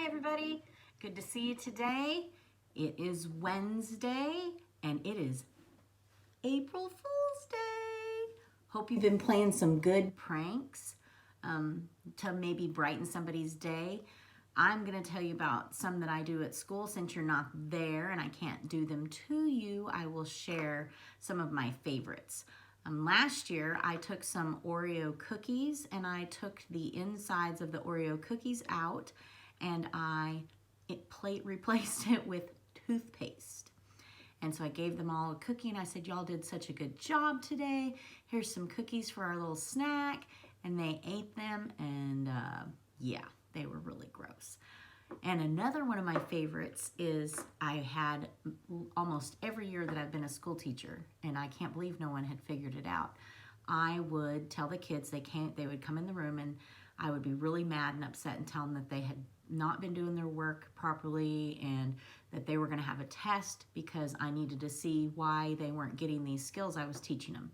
Hi everybody, good to see you today. It is Wednesday and it is April Fool's Day. Hope you've been playing some good pranks to maybe brighten somebody's day. I'm going to tell you about some that I do at school. Since you're not there and I can't do them to you, I will share some of my favorites. Last year, I took some Oreo cookies and I took the insides of the Oreo cookies out and I replaced it with toothpaste. And so I gave them all a cookie and I said, y'all did such a good job today. Here's some cookies for our little snack. And they ate them and yeah, they were really gross. And another one of my favorites is I had almost every year that I've been a school teacher, and I can't believe no one had figured it out. I would tell the kids they would come in the room and I would be really mad and upset and tell them that they had not been doing their work properly and that they were going to have a test because I needed to see why they weren't getting these skills I was teaching them.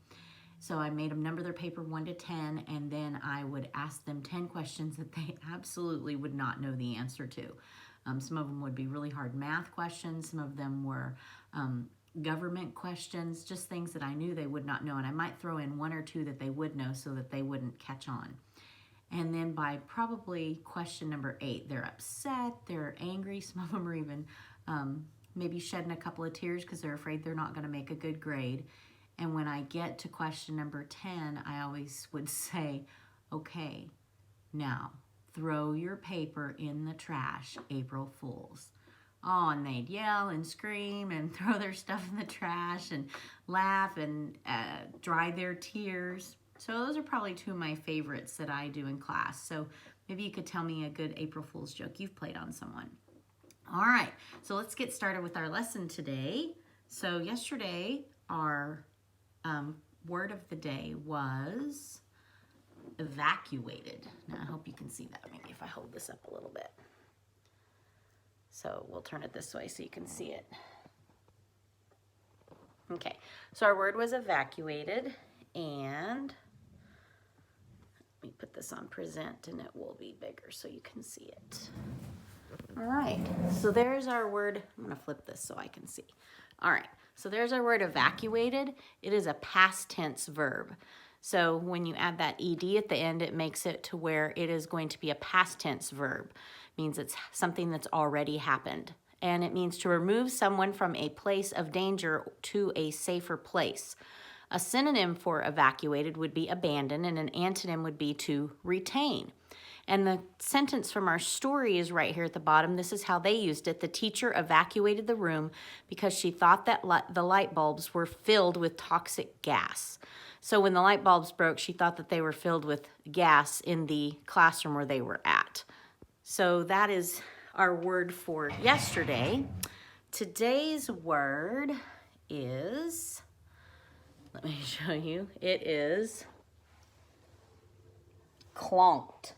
So I made them number their paper 1 to 10, and then I would ask them 10 questions that they absolutely would not know the answer to. Some of them would be really hard math questions. Some of them were government questions, just things that I knew they would not know. And I might throw in 1 or 2 that they would know so that they wouldn't catch on. And then by probably question number 8, they're upset, they're angry. Some of them are even maybe shedding a couple of tears because they're afraid they're not going to make a good grade. And when I get to question number 10, I always would say, okay, now throw your paper in the trash, April Fools. Oh, and they'd yell and scream and throw their stuff in the trash and laugh and dry their tears. So those are probably 2 of my favorites that I do in class. So maybe you could tell me a good April Fool's joke you've played on someone. All right, so let's get started with our lesson today. So yesterday, our word of the day was evacuated. Now I hope you can see that. Maybe if I hold this up a little bit. So we'll turn it this way so you can see it. Okay, so our word was evacuated, and let me put this on present and it will be bigger so you can see it. All right, so there's our word. I'm gonna flip this so I can see. All right, so there's our word evacuated. It is a past tense verb. So when you add that ed at the end, it makes it to where it is going to be a past tense verb. It means it's something that's already happened. And it means to remove someone from a place of danger to a safer place. A synonym for evacuated would be abandon, and an antonym would be to retain. And the sentence from our story is right here at the bottom. This is how they used it. The teacher evacuated the room because she thought that the light bulbs were filled with toxic gas. So when the light bulbs broke, she thought that they were filled with gas in the classroom where they were at. So that is our word for yesterday. Today's word is, let me show you, it is clonked.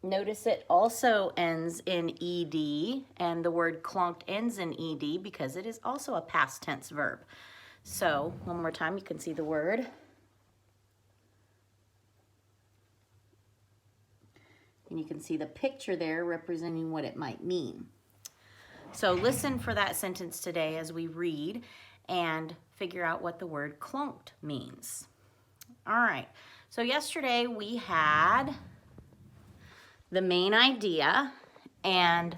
Notice it also ends in ed, and the word clonked ends in ed because it is also a past tense verb. So one more time, you can see the word. And you can see the picture there representing what it might mean. So listen for that sentence today as we read and figure out what the word clonked means. All right, so yesterday we had the main idea, and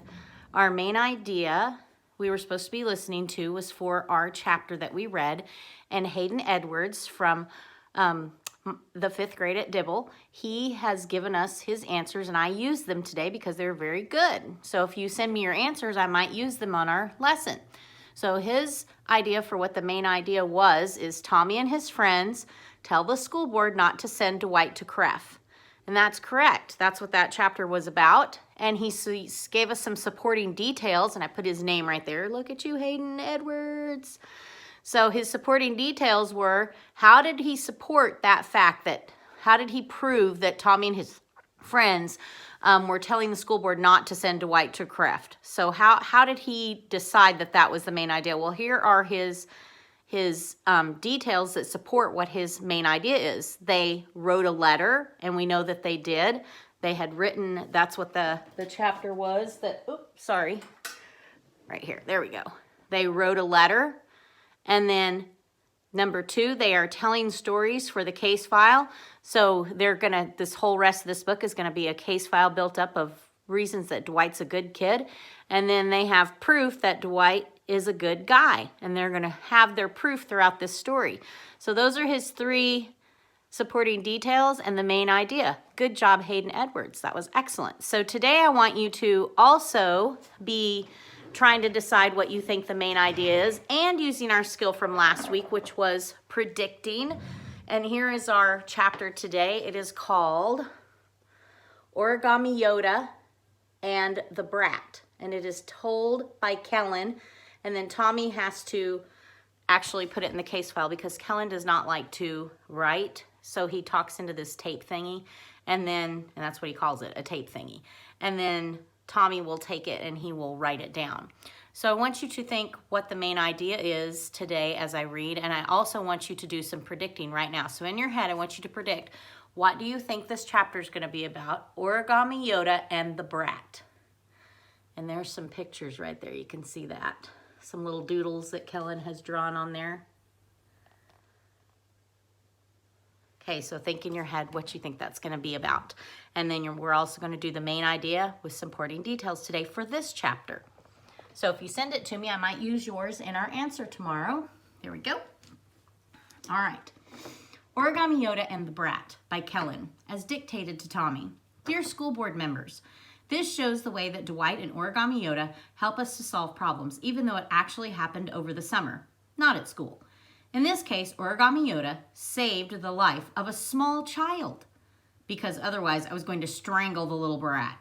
our main idea we were supposed to be listening to was for our chapter that we read, and Hayden Edwards from the 5th grade at Dibble, he has given us his answers, and I used them today because they're very good. So if you send me your answers, I might use them on our lesson. So his idea for what the main idea was is Tommy and his friends tell the school board not to send Dwight to CREF. And that's correct. That's what that chapter was about. And he gave us some supporting details, and I put his name right there. Look at you, Hayden Edwards. So his supporting details were, how did he support that fact how did he prove that Tommy and his friends were telling the school board not to send Dwight to CREF? So how did he decide that that was the main idea? Well, here are his details that support what his main idea is. They wrote a letter, and we know that they did. They had written, that's what the chapter was that, oops, sorry, right here, there we go. They wrote a letter, and then number 2, they are telling stories for the case file. So they're gonna, this whole rest of this book is gonna be a case file built up of reasons that Dwight's a good kid. And then they have proof that Dwight is a good guy. And they're gonna have their proof throughout this story. So those are his 3 supporting details and the main idea. Good job, Hayden Edwards. That was excellent. So today I want you to also be trying to decide what you think the main idea is and using our skill from last week, which was predicting. And here is our chapter today. It is called Origami Yoda and the Brat. And it is told by Kellen. And then Tommy has to actually put it in the case file because Kellen does not like to write. So he talks into this tape thingy. And that's what he calls it, a tape thingy. And then Tommy will take it and he will write it down. So I want you to think what the main idea is today as I read, and I also want you to do some predicting right now. So in your head, I want you to predict, what do you think this chapter is going to be about? Origami Yoda and the Brat. And there's some pictures right there. You can see that. Some little doodles that Kellen has drawn on there. Okay, so think in your head what you think that's going to be about. And then we're also going to do the main idea with supporting details today for this chapter. So if you send it to me, I might use yours in our answer tomorrow. There we go. All right. Origami Yoda and the Brat by Kellen, as dictated to Tommy. Dear school board members, this shows the way that Dwight and Origami Yoda help us to solve problems, even though it actually happened over the summer, not at school. In this case, Origami Yoda saved the life of a small child because otherwise I was going to strangle the little brat.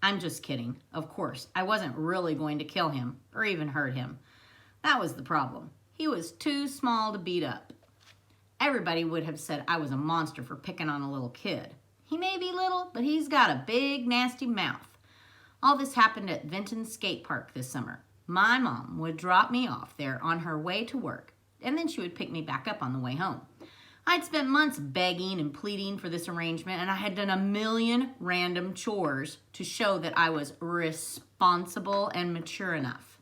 I'm just kidding. Of course, I wasn't really going to kill him or even hurt him. That was the problem. He was too small to beat up. Everybody would have said I was a monster for picking on a little kid. He may be little, but he's got a big, nasty mouth. All this happened at Vinton Skate Park this summer. My mom would drop me off there on her way to work, and then she would pick me back up on the way home. I'd spent months begging and pleading for this arrangement, and I had done a million random chores to show that I was responsible and mature enough.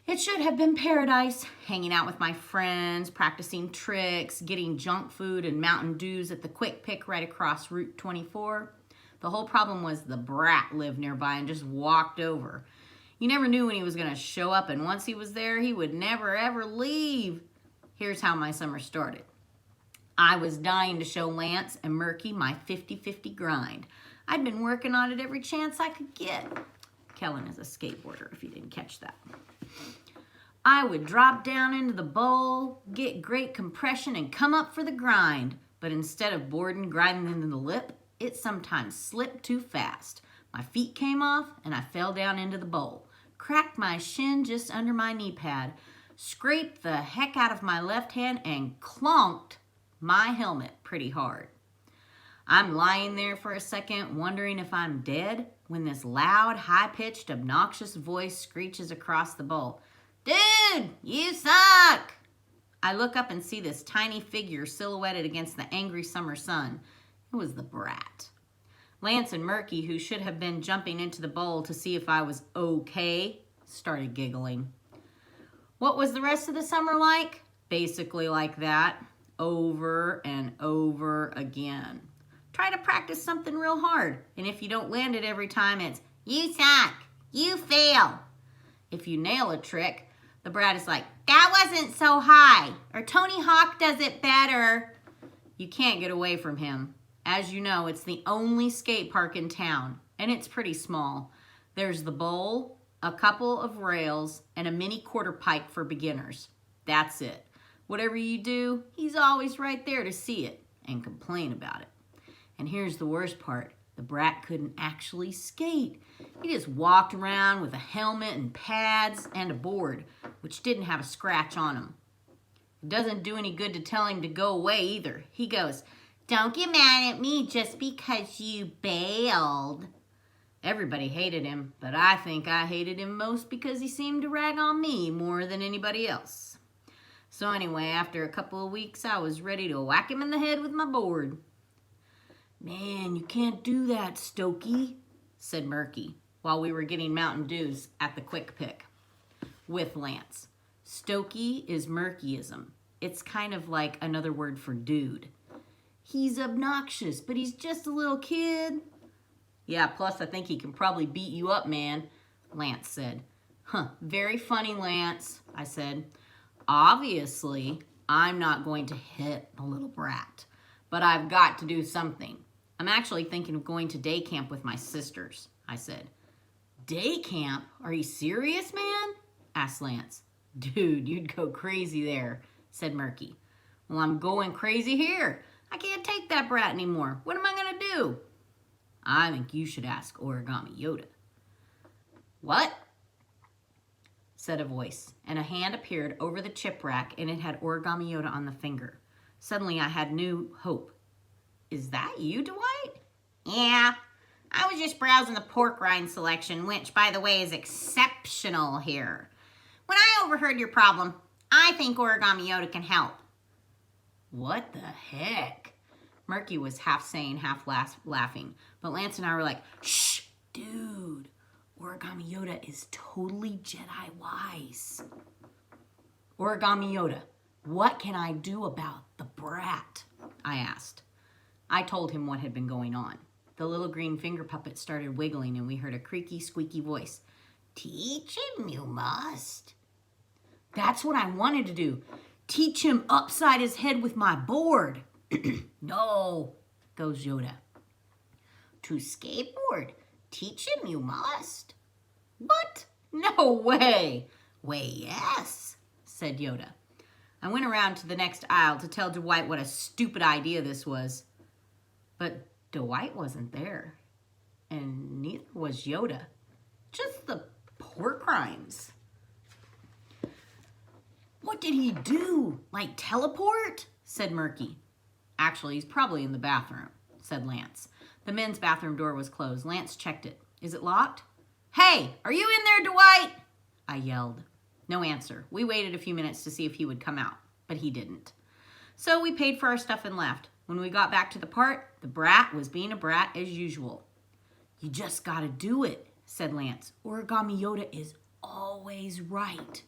It should have been paradise, hanging out with my friends, practicing tricks, getting junk food and Mountain Dews at the Quick Pick right across Route 24. The whole problem was the Brat lived nearby and just walked over. You never knew when he was going to show up, and once he was there, he would never, ever leave. Here's how my summer started. I was dying to show Lance and Murky my 50-50 grind. I'd been working on it every chance I could get. Kellen is a skateboarder, if you didn't catch that. I would drop down into the bowl, get great compression, and come up for the grind. But instead of boarding grinding into the lip, it sometimes slipped too fast. My feet came off, and I fell down into the bowl. Cracked my shin just under my knee pad, scraped the heck out of my left hand, and clonked my helmet pretty hard. I'm lying there for a second, wondering if I'm dead, when this loud, high-pitched, obnoxious voice screeches across the bowl. Dude, you suck! I look up and see this tiny figure silhouetted against the angry summer sun. It was the Brat. Lance and Murky, who should have been jumping into the bowl to see if I was okay, started giggling. What was the rest of the summer like? Basically like that, over and over again. Try to practice something real hard, and if you don't land it every time, it's, you suck, you fail. If you nail a trick, the Brat is like, that wasn't so high, or Tony Hawk does it better. You can't get away from him. As you know, it's the only skate park in town, and it's pretty small. There's the bowl, a couple of rails, and a mini quarter pipe for beginners. That's it. Whatever you do, he's always right there to see it and complain about it. And here's the worst part. The Brat couldn't actually skate. He just walked around with a helmet and pads and a board, which didn't have a scratch on him. It doesn't do any good to tell him to go away either. He goes, don't get mad at me just because you bailed. Everybody hated him, but I think I hated him most because he seemed to rag on me more than anybody else. So anyway, after a couple of weeks, I was ready to whack him in the head with my board. Man, you can't do that, Stokey, said Murky, while we were getting Mountain Dews at the Quick Pick with Lance. Stokey is Murkyism. It's kind of like another word for dude. He's obnoxious, but he's just a little kid. Yeah, plus I think he can probably beat you up, man, Lance said. Huh, very funny, Lance, I said. Obviously, I'm not going to hit the little brat, but I've got to do something. I'm actually thinking of going to day camp with my sisters, I said. Day camp? Are you serious, man? Asked Lance. Dude, you'd go crazy there, said Murky. Well, I'm going crazy here. I can't take that brat anymore. What am I going to do? I think you should ask Origami Yoda. What? Said a voice, and a hand appeared over the chip rack, and it had Origami Yoda on the finger. Suddenly, I had new hope. Is that you, Dwight? Yeah, I was just browsing the pork rind selection, which, by the way, is exceptional here. When I overheard your problem, I think Origami Yoda can help. What the heck? Murky was half saying, half laughing, but Lance and I were like, shh, dude. Origami Yoda is totally Jedi wise. Origami Yoda, what can I do about the brat? I asked. I told him what had been going on. The little green finger puppet started wiggling and we heard a creaky, squeaky voice. Teach him, you must. That's what I wanted to do. Teach him upside his head with my board. No, goes Yoda. To skateboard. Teach him you must. What? No way. Way, yes, said Yoda. I went around to the next aisle to tell Dwight what a stupid idea this was. But Dwight wasn't there. And neither was Yoda. Just the pork rinds. What did he do? Like teleport? Said Murky. Actually, he's probably in the bathroom, said Lance. The men's bathroom door was closed. Lance checked it. Is it locked? Hey, are you in there, Dwight? I yelled. No answer. We waited a few minutes to see if he would come out, but he didn't. So we paid for our stuff and left. When we got back to the park, the brat was being a brat as usual. You just gotta do it, said Lance. Origami Yoda is always right.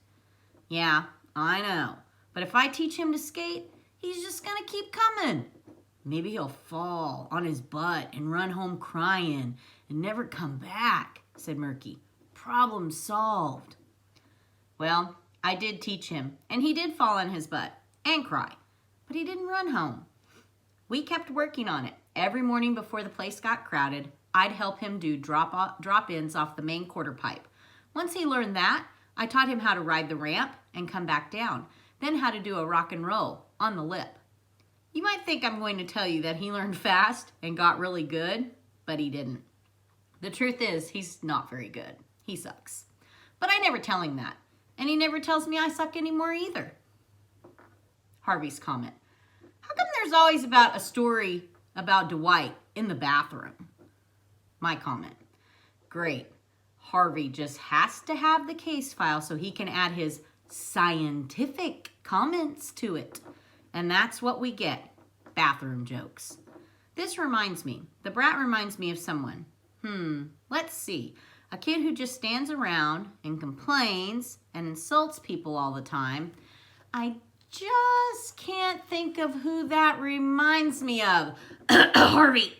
Yeah, I know. But if I teach him to skate, he's just gonna keep coming. Maybe he'll fall on his butt and run home crying and never come back, said Murky. Problem solved. Well, I did teach him, and he did fall on his butt and cry, but he didn't run home. We kept working on it. Every morning before the place got crowded, I'd help him do drop-ins off the main quarter pipe. Once he learned that, I taught him how to ride the ramp and come back down, then how to do a rock and roll on the lip. You might think I'm going to tell you that he learned fast and got really good, but he didn't. The truth is, he's not very good. He sucks. But I never tell him that, and he never tells me I suck anymore either. Harvey's comment. How come there's always about a story about Dwight in the bathroom? My comment. Great. Harvey just has to have the case file so he can add his scientific comments to it. And that's what we get. Bathroom jokes. This reminds me. The brat reminds me of someone. Let's see. A kid who just stands around and complains and insults people all the time. I just can't think of who that reminds me of. Harvey.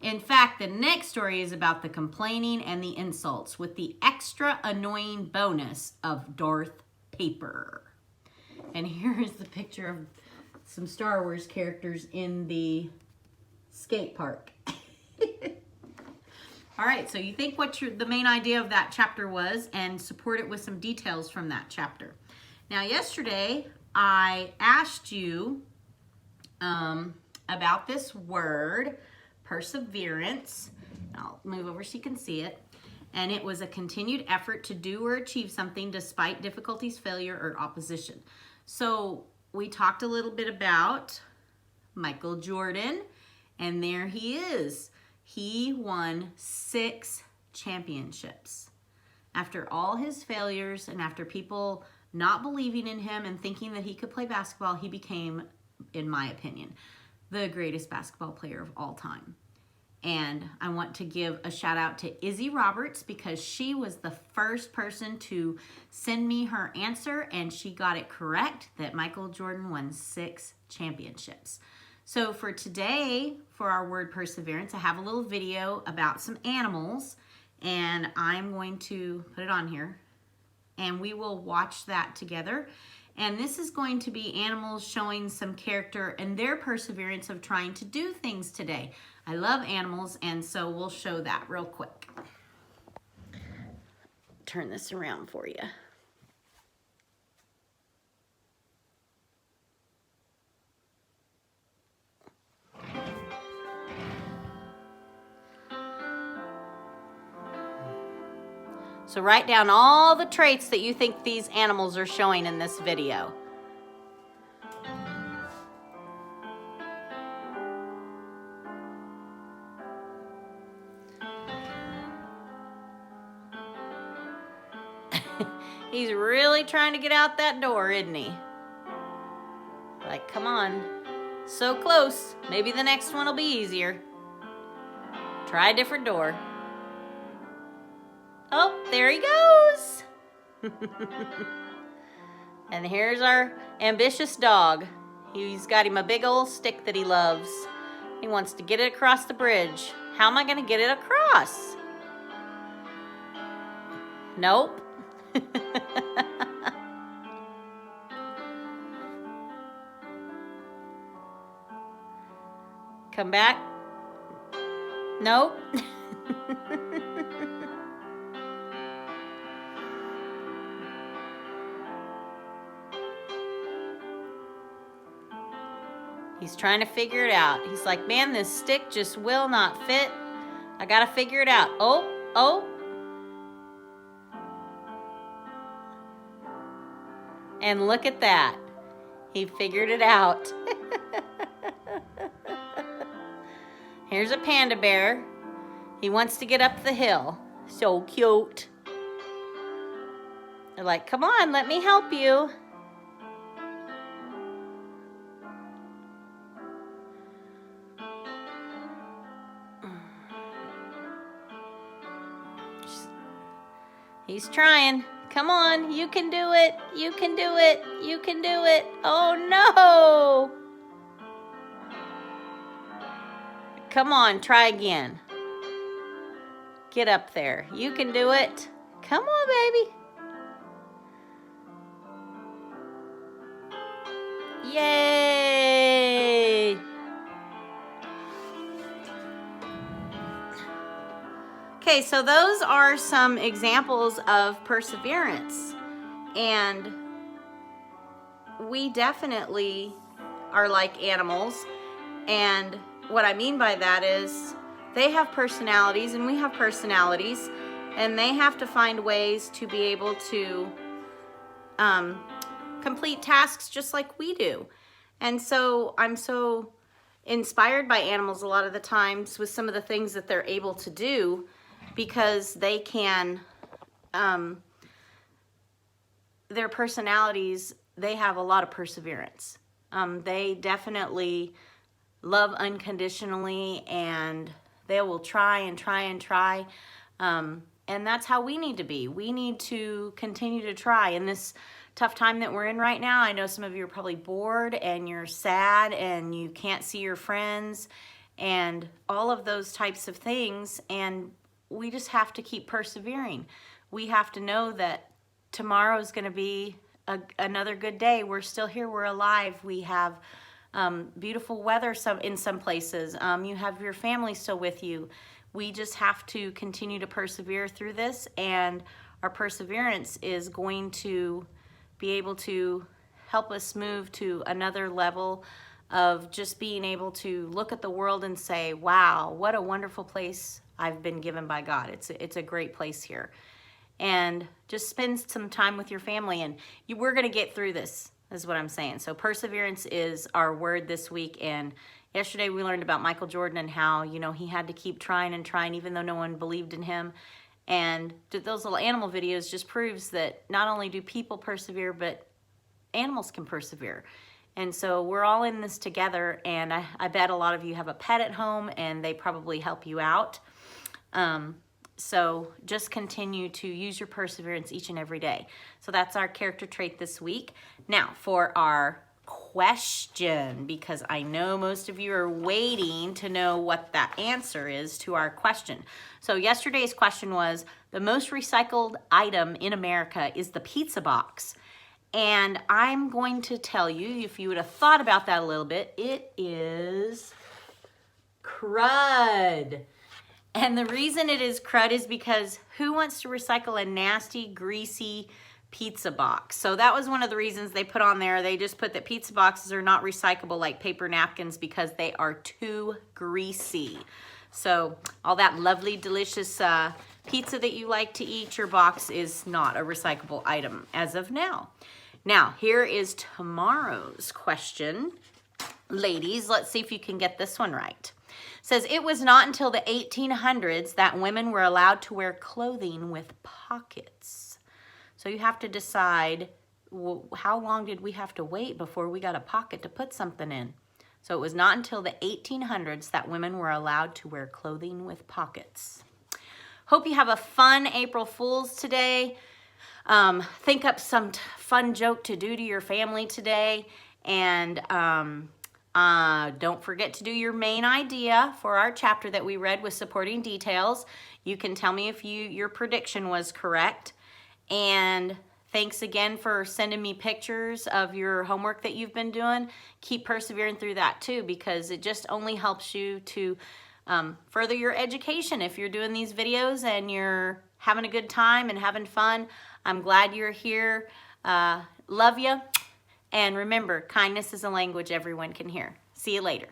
In fact, the next story is about the complaining and the insults with the extra annoying bonus of Darth paper. And here is the picture of some Star Wars characters in the skate park. All right, so you think what the main idea of that chapter was and support it with some details from that chapter. Now, yesterday, I asked you about this word, perseverance. I'll move over so you can see it. And it was a continued effort to do or achieve something despite difficulties, failure, or opposition. So we talked a little bit about Michael Jordan, and there he is. He won 6 championships. After all his failures and after people not believing in him and thinking that he could play basketball, he became, in my opinion, the greatest basketball player of all time. And I want to give a shout out to Izzy Roberts because she was the first person to send me her answer, and she got it correct that Michael Jordan won 6 championships. So for today, for our word perseverance, I have a little video about some animals, and I'm going to put it on here, and we will watch that together. And this is going to be animals showing some character and their perseverance of trying to do things today. I love animals, and so we'll show that real quick. Turn this around for you. So write down all the traits that you think these animals are showing in this video. He's really trying to get out that door, isn't he? Like, come on. So close. Maybe the next one will be easier. Try a different door. Oh, there he goes. And here's our ambitious dog. He's got him a big old stick that he loves. He wants to get it across the bridge. How am I going to get it across? Nope. Come back. Nope. He's trying to figure it out. He's like, man, this stick just will not fit. I gotta figure it out. Oh. And look at that. He figured it out. Here's a panda bear. He wants to get up the hill. So cute. They're like, come on, let me help you. He's trying. Come on, you can do it. You can do it. You can do it. Oh no! Come on, try again. Get up there. You can do it. Come on, baby. Yay! Okay, so those are some examples of perseverance, and we definitely are like animals, and what I mean by that is they have personalities and we have personalities, and they have to find ways to be able to complete tasks just like we do. And so I'm so inspired by animals a lot of the times with some of the things that they're able to do, because they can, their personalities, they have a lot of perseverance. They definitely love unconditionally, and they will try and try and try. And that's how we need to be. We need to continue to try. In this tough time that we're in right now, I know some of you are probably bored and you're sad and you can't see your friends and all of those types of things. And we just have to keep persevering. We have to know that tomorrow is going to be another good day. We're still here. We're alive. We have beautiful weather in some places. You have your family still with you. We just have to continue to persevere through this, and our perseverance is going to be able to help us move to another level of just being able to look at the world and say, wow, what a wonderful place I've been given by God. It's a great place here. And just spend some time with your family, and we're going to get through this, is what I'm saying. So perseverance is our word this week. And yesterday we learned about Michael Jordan and how, you know, he had to keep trying and trying even though no one believed in him. And those little animal videos just proves that not only do people persevere, but animals can persevere. And so we're all in this together, and I bet a lot of you have a pet at home and they probably help you out. So just continue to use your perseverance each and every day. So that's our character trait this week. Now for our question, because I know most of you are waiting to know what that answer is to our question. So yesterday's question was, the most recycled item in America is the pizza box. And I'm going to tell you, if you would have thought about that a little bit, it is crud. And the reason it is crud is because who wants to recycle a nasty, greasy pizza box? So that was one of the reasons they put on there. They just put that pizza boxes are not recyclable like paper napkins because they are too greasy. So all that lovely, delicious pizza that you like to eat, your box is not a recyclable item as of now. Now, here is tomorrow's question. Ladies, let's see if you can get this one right. It says, it was not until the 1800s that women were allowed to wear clothing with pockets. So you have to decide, how long did we have to wait before we got a pocket to put something in? So it was not until the 1800s that women were allowed to wear clothing with pockets. Hope you have a fun April Fool's today. Think up some fun joke to do to your family today. And don't forget to do your main idea for our chapter that we read with supporting details. You can tell me if your prediction was correct. And thanks again for sending me pictures of your homework that you've been doing. Keep persevering through that too, because it just only helps you to further your education. If you're doing these videos and you're having a good time and having fun, I'm glad you're here. Love you. And remember, kindness is a language everyone can hear. See you later.